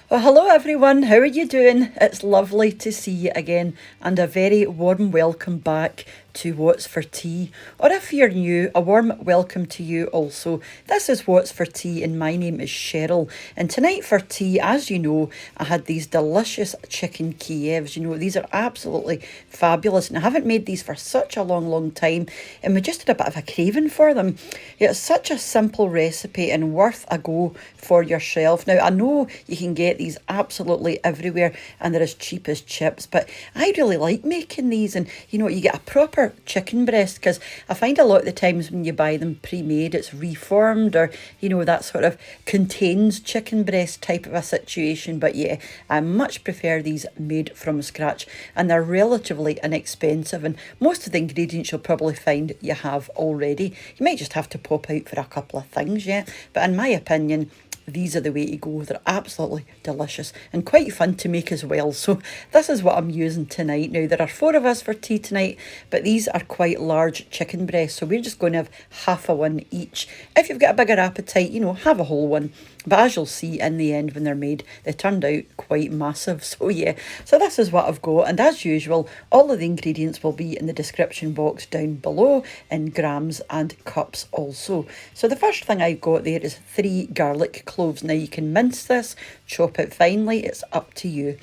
Well, hello everyone, how are you doing? It's lovely to see you again, and a very warm welcome back to What's for Tea. Or if you're new, a warm welcome to you also. This is What's for Tea, and my name is Cheryl. And tonight for tea, as you know, I had these delicious Chicken Kievs. You know, these are absolutely fabulous, and I haven't made these for such a long time, and we just had a bit of a craving for them. It's such a simple recipe and worth a go for yourself. Now, I know you can get these absolutely everywhere and they're as cheap as chips, but I really like making these, and you know, you get a proper chicken breast, because I find a lot of the times when you buy them pre-made, it's reformed, or you know, that sort of contains chicken breast type of a situation. But yeah, I much prefer these made from scratch, and they're relatively inexpensive, and most of the ingredients you'll probably find you have already. You might just have to pop out for a couple of things, yeah, but in my opinion, these are the way to go. They're absolutely delicious and quite fun to make as well. So this is what I'm using tonight. Now, there are 4 of us for tea tonight, but these are quite large chicken breasts, so we're just going to have half a one each. If you've got a bigger appetite, you know, have a whole one. But as you'll see in the end when they're made, they turned out quite massive. So yeah, so this is what I've got. And as usual, all of the ingredients will be in the description box down below in grams and cups also. So the first thing I've got there is 3 garlic cloves. Now you can mince this, chop it finely, it's up to you.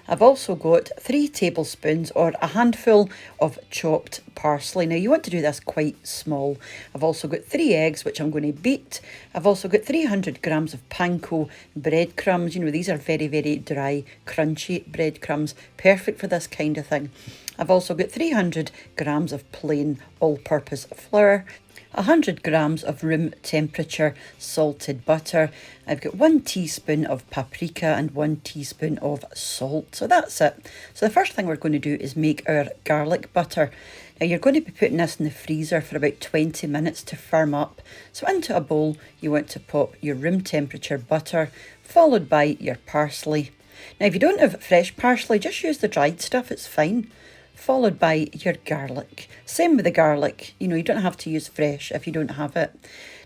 I've also got 3 tablespoons or a handful of chopped parsley. Now you want to do this quite small. I've also got 3 eggs, which I'm going to beat. I've also got 300 grams of PANKO breadcrumbs. You know, these are very dry, crunchy breadcrumbs, perfect for this kind of thing. I've also got 300 grams of plain all-purpose flour, 100 grams of room temperature salted butter. I've got 1 teaspoon of paprika and 1 teaspoon of salt. So that's it. So the first thing we're going to do is make our garlic butter. Now you're going to be putting this in the freezer for about 20 minutes to firm up. So into a bowl you want to pop your room temperature butter, followed by your parsley. Now if you don't have fresh parsley, just use the dried stuff, it's fine. Followed by your garlic. Same with the garlic, you know, you don't have to use fresh if you don't have it.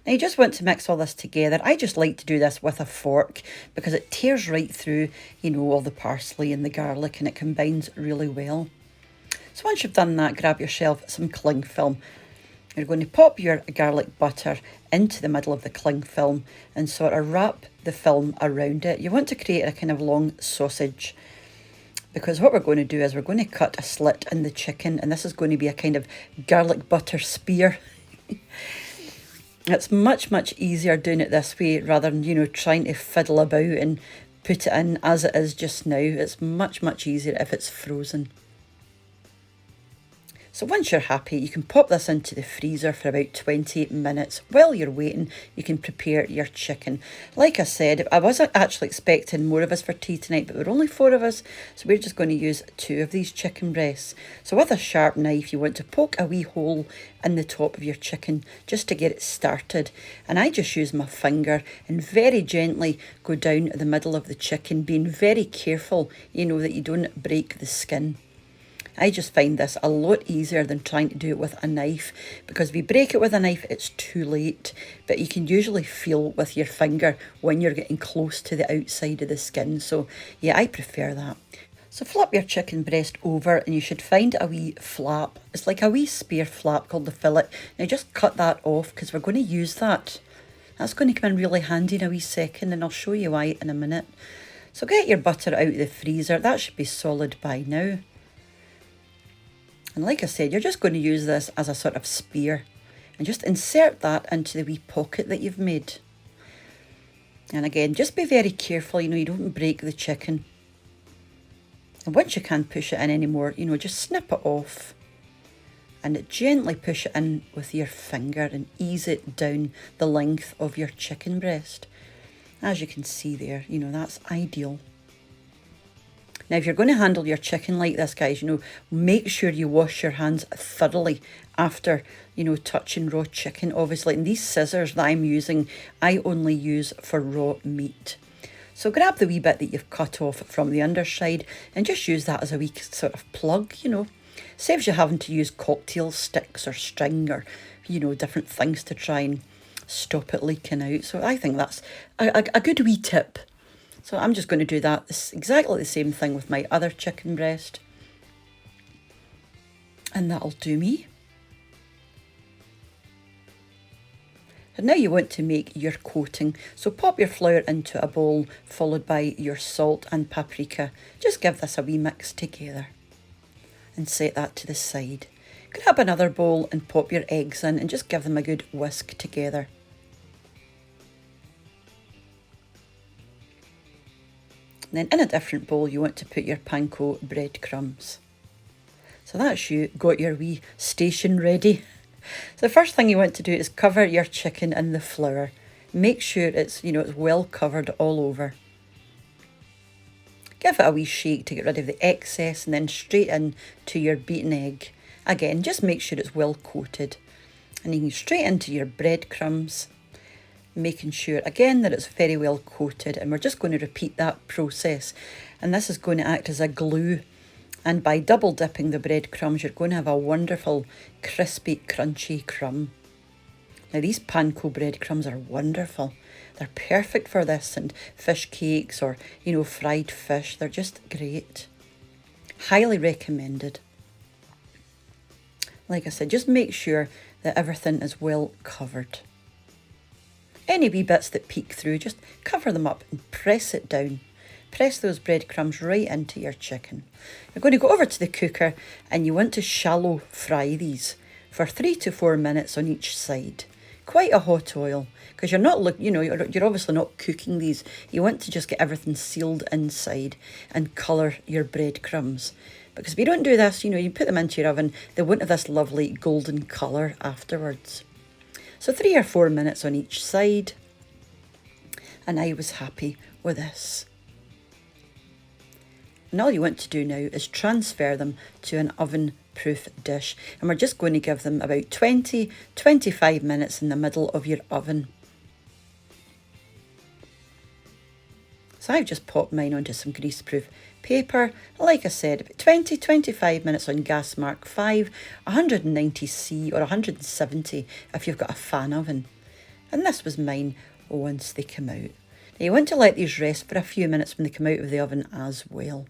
Now you just want to mix all this together. I just like to do this with a fork because it tears right through, you know, all the parsley and the garlic, and it combines really well. So once you've done that, grab yourself some cling film. You're going to pop your garlic butter into the middle of the cling film and sort of wrap the film around it. You want to create a kind of long sausage, because what we're going to do is we're going to cut a slit in the chicken, and this is going to be a kind of garlic butter spear. It's much easier doing it this way rather than, you know, trying to fiddle about and put it in as it is just now. It's much easier if it's frozen. So once you're happy, you can pop this into the freezer for about 20 minutes. While you're waiting, you can prepare your chicken. Like I said, I wasn't actually expecting more of us for tea tonight, but we're only 4 of us, so we're just going to use 2 of these chicken breasts. So with a sharp knife, you want to poke a wee hole in the top of your chicken just to get it started. And I just use my finger and very gently go down the middle of the chicken, being very careful, you know, that you don't break the skin. I just find this a lot easier than trying to do it with a knife, because if you break it with a knife, it's too late. But you can usually feel with your finger when you're getting close to the outside of the skin. So yeah, I prefer that. So flip your chicken breast over and you should find a wee flap. It's like a wee spare flap called the fillet. Now just cut that off, because we're going to use that. That's going to come in really handy in a wee second, and I'll show you why in a minute. So get your butter out of the freezer. That should be solid by now. And like I said, you're just going to use this as a sort of spear, and just insert that into the wee pocket that you've made. And again, just be very careful, you know, you don't break the chicken. And once you can't push it in anymore, you know, just snip it off and gently push it in with your finger and ease it down the length of your chicken breast. As you can see there, you know, that's ideal. Now, if you're going to handle your chicken like this, guys, you know, make sure you wash your hands thoroughly after, you know, touching raw chicken, obviously. And these scissors that I'm using, I only use for raw meat. So grab the wee bit that you've cut off from the underside and just use that as a wee sort of plug, you know. Saves you having to use cocktail sticks or string or, you know, different things to try and stop it leaking out. So I think that's a good wee tip. So I'm just going to do that, exactly the same thing with my other chicken breast. And that'll do me. And now you want to make your coating. So pop your flour into a bowl, followed by your salt and paprika. Just give this a wee mix together. And set that to the side. Grab another bowl and pop your eggs in and just give them a good whisk together. And then in a different bowl you want to put your panko breadcrumbs. So that's you got your wee station ready. So the first thing you want to do is cover your chicken in the flour. Make sure it's, it's well covered all over. Give it a wee shake to get rid of the excess and then straight in to your beaten egg. Again, just make sure it's well coated. And you can straight into your breadcrumbs, making sure again that it's very well coated, and we're just going to repeat that process. And this is going to act as a glue. And by double dipping the breadcrumbs, you're going to have a wonderful, crispy, crunchy crumb. Now these panko breadcrumbs are wonderful. They're perfect for this and fish cakes or, fried fish. They're just great. Highly recommended. Like I said, just make sure that everything is well covered. Any wee bits that peek through, just cover them up and press it down. Press those breadcrumbs right into your chicken. You're going to go over to the cooker and you want to shallow fry these for 3 to 4 minutes on each side. Quite a hot oil, because you're not you're obviously not cooking these. You want to just get everything sealed inside and colour your breadcrumbs. Because if you don't do this, you put them into your oven, they won't have this lovely golden colour afterwards. So 3 or 4 minutes on each side. And I was happy with this. And all you want to do now is transfer them to an oven-proof dish. And we're just going to give them about 20-25 minutes in the middle of your oven. So I've just popped mine onto some greaseproof paper. Like I said, 20-25 minutes on gas mark 5, 190C or 170 if you've got a fan oven. And this was mine once they come out. Now you want to let these rest for a few minutes when they come out of the oven as well.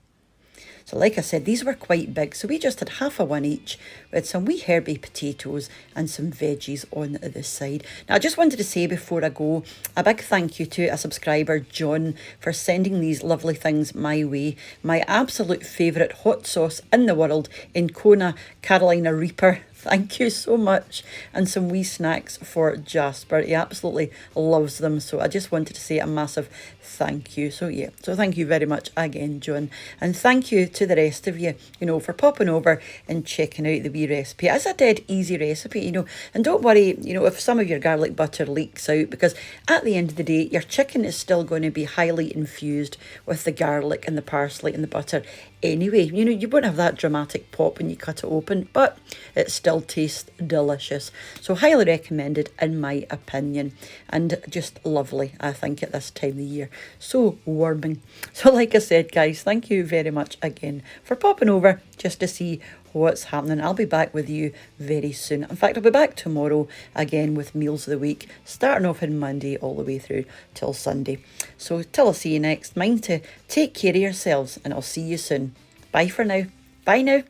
So like I said, these were quite big, so we just had half a one each with some wee herby potatoes and some veggies on the side. Now I just wanted to say before I go, a big thank you to a subscriber, John, for sending these lovely things my way. My absolute favourite hot sauce in the world in Kona, Carolina Reaper. Thank you so much. And some wee snacks for Jasper. He absolutely loves them. So I just wanted to say a massive thank you. So yeah, so thank you very much again, John. And thank you to the rest of you, for popping over and checking out the wee recipe. It's a dead easy recipe, and don't worry, if some of your garlic butter leaks out, because at the end of the day, your chicken is still going to be highly infused with the garlic and the parsley and the butter anyway. You won't have that dramatic pop when you cut it open, but it still tastes delicious. So highly recommended in my opinion, and just lovely, I think, at this time of the year. So warming. So like I said, guys, thank you very much again for popping over just to see what's happening. I'll be back with you very soon. In fact, I'll be back tomorrow again with Meals of the Week, starting off on Monday all the way through till Sunday. So till I see you next, mind to take care of yourselves, and I'll see you soon. Bye for now. Bye now.